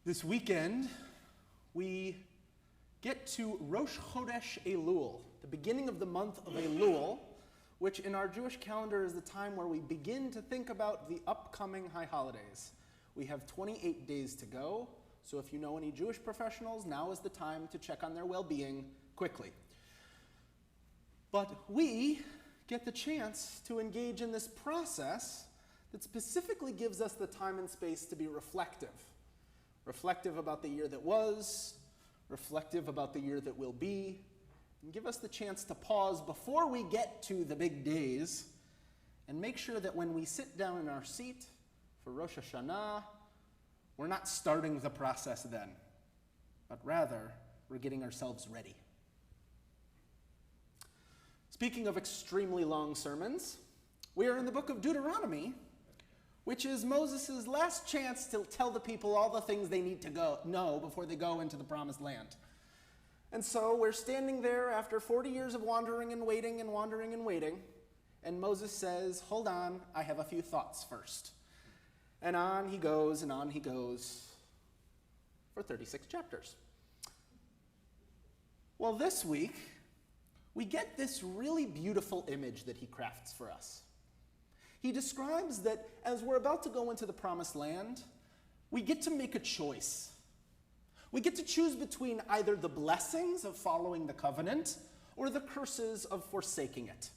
This weekend, we get to Rosh Chodesh Elul, the beginning of the month of Elul, which in our Jewish calendar is the time where we begin to think about the upcoming high holidays. We have 28 days to go, so if you know any Jewish professionals, now is the time to check on their well-being quickly. But we get the chance to engage in this process that specifically gives us the time and space to be reflective. Reflective about the year that was, reflective about the year that will be, and give us the chance to pause before we get to the big days and make sure that when we sit down in our seat for Rosh Hashanah, we're not starting the process then, but rather we're getting ourselves ready. Speaking of extremely long sermons, we are in the book of Deuteronomy, which is Moses' last chance to tell the people all the things they need to know before they go into the promised land. And so we're standing there after 40 years of wandering and waiting and wandering and waiting, and Moses says, hold on, I have a few thoughts first. And on he goes for 36 chapters. Well, this week, we get this really beautiful image that he crafts for us. He describes that as we're about to go into the promised land, we get to make a choice. We get to choose between either the blessings of following the covenant or the curses of forsaking it.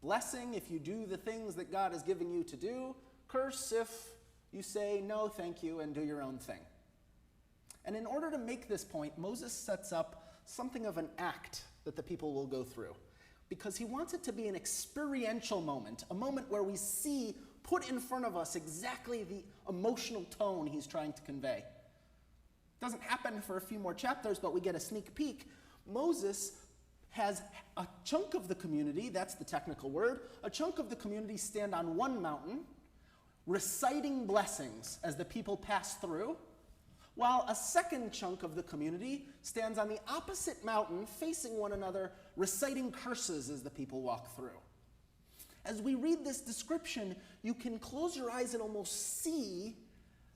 Blessing if you do the things that God is giving you to do, curse if you say no, thank you, and do your own thing. And in order to make this point, Moses sets up something of an act that the people will go through, because he wants it to be an experiential moment, a moment where we see put in front of us exactly the emotional tone he's trying to convey. It doesn't happen for a few more chapters, but we get a sneak peek. Moses has a chunk of the community, that's the technical word, a chunk of the community stand on one mountain, reciting blessings as the people pass through, while a second chunk of the community stands on the opposite mountain, facing one another, reciting curses as the people walk through. As we read this description, you can close your eyes and almost see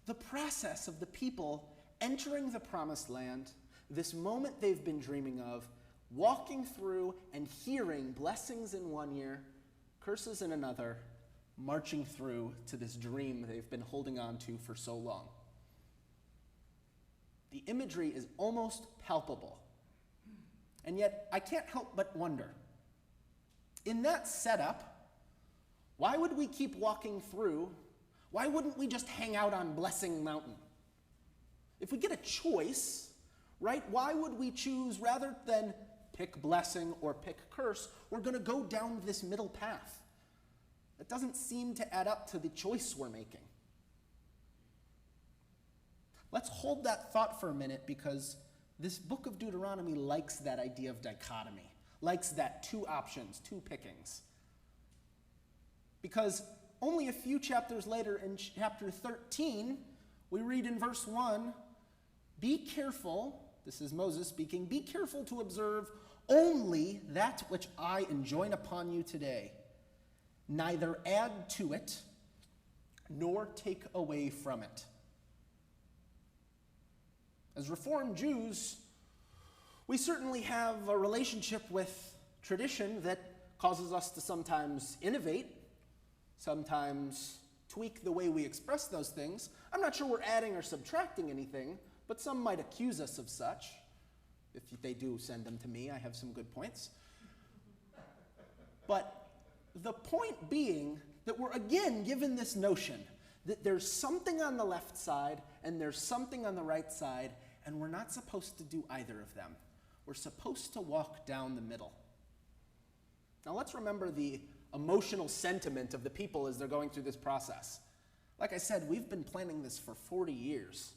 the process of the people entering the promised land, this moment they've been dreaming of, walking through and hearing blessings in one ear, curses in another, marching through to this dream they've been holding on to for so long. The imagery is almost palpable. And yet, I can't help but wonder, in that setup, why would we keep walking through? Why wouldn't we just hang out on Blessing Mountain? If we get a choice, right, why would we choose, rather than pick blessing or pick curse, we're going to go down this middle path? It doesn't seem to add up to the choice we're making. Let's hold that thought for a minute, because this book of Deuteronomy likes that idea of dichotomy, likes that two options, two pickings. Because only a few chapters later, in chapter 13, we read in verse 1, be careful, this is Moses speaking, be careful to observe only that which I enjoin upon you today, neither add to it nor take away from it. As Reformed Jews, we certainly have a relationship with tradition that causes us to sometimes innovate, sometimes tweak the way we express those things. I'm not sure we're adding or subtracting anything, but some might accuse us of such. If they do, send them to me. I have some good points. But the point being that we're again given this notion that there's something on the left side and there's something on the right side, and we're not supposed to do either of them. We're supposed to walk down the middle. Now let's remember the emotional sentiment of the people as they're going through this process. Like I said, we've been planning this for 40 years.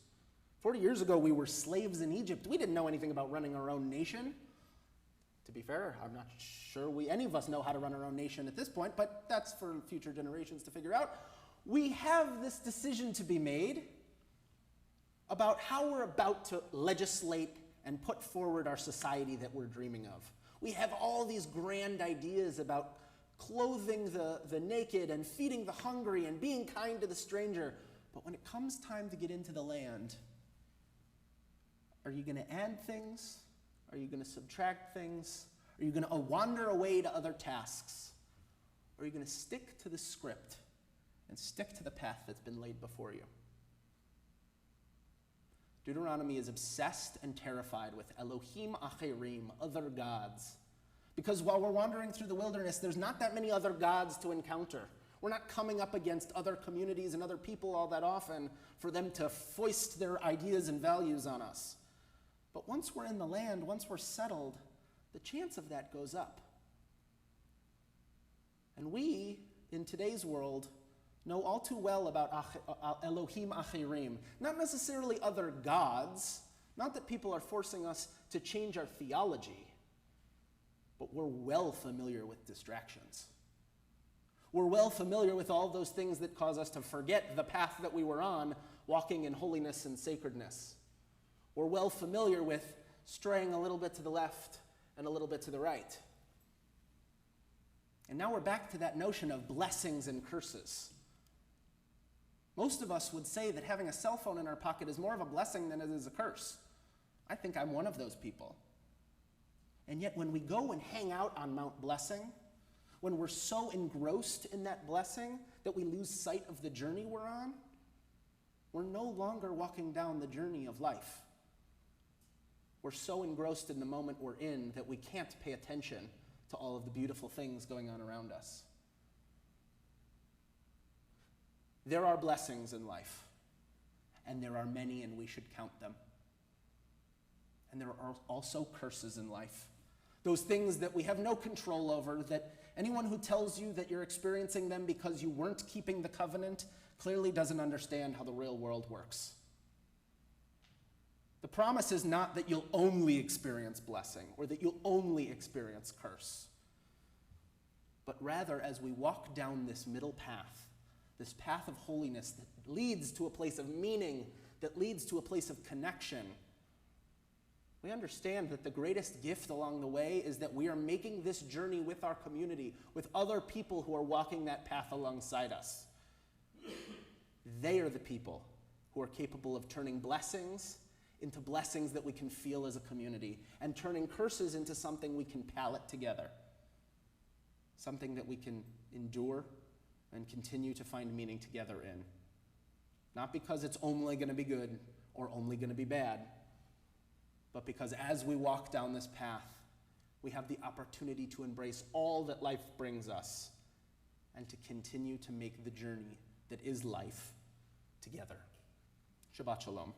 40 years ago, we were slaves in Egypt. We didn't know anything about running our own nation. To be fair, I'm not sure any of us know how to run our own nation at this point, but that's for future generations to figure out. We have this decision to be made about how we're about to legislate and put forward our society that we're dreaming of. We have all these grand ideas about clothing the naked and feeding the hungry and being kind to the stranger. But when it comes time to get into the land, are you going to add things? Are you going to subtract things? Are you going to wander away to other tasks? Or are you going to stick to the script and stick to the path that's been laid before you? Deuteronomy is obsessed and terrified with Elohim Acherim, other gods. Because while we're wandering through the wilderness, there's not that many other gods to encounter. We're not coming up against other communities and other people all that often for them to foist their ideas and values on us. But once we're in the land, once we're settled, the chance of that goes up. And we, in today's world, know all too well about Elohim Acherim. Not necessarily other gods, not that people are forcing us to change our theology, but we're well familiar with distractions. We're well familiar with all those things that cause us to forget the path that we were on, walking in holiness and sacredness. We're well familiar with straying a little bit to the left and a little bit to the right. And now we're back to that notion of blessings and curses. Most of us would say that having a cell phone in our pocket is more of a blessing than it is a curse. I think I'm one of those people. And yet when we go and hang out on Mount Blessing, when we're so engrossed in that blessing that we lose sight of the journey we're on, we're no longer walking down the journey of life. We're so engrossed in the moment we're in that we can't pay attention to all of the beautiful things going on around us. There are blessings in life, and there are many, and we should count them. And there are also curses in life. Those things that we have no control over, that anyone who tells you that you're experiencing them because you weren't keeping the covenant clearly doesn't understand how the real world works. The promise is not that you'll only experience blessing or that you'll only experience curse, but rather as we walk down this middle path, this path of holiness that leads to a place of meaning, that leads to a place of connection, we understand that the greatest gift along the way is that we are making this journey with our community, with other people who are walking that path alongside us. They are the people who are capable of turning blessings into blessings that we can feel as a community, and turning curses into something we can pallet together, something that we can endure and continue to find meaning together in. Not because it's only going to be good or only going to be bad, but because as we walk down this path, we have the opportunity to embrace all that life brings us and to continue to make the journey that is life together. Shabbat Shalom.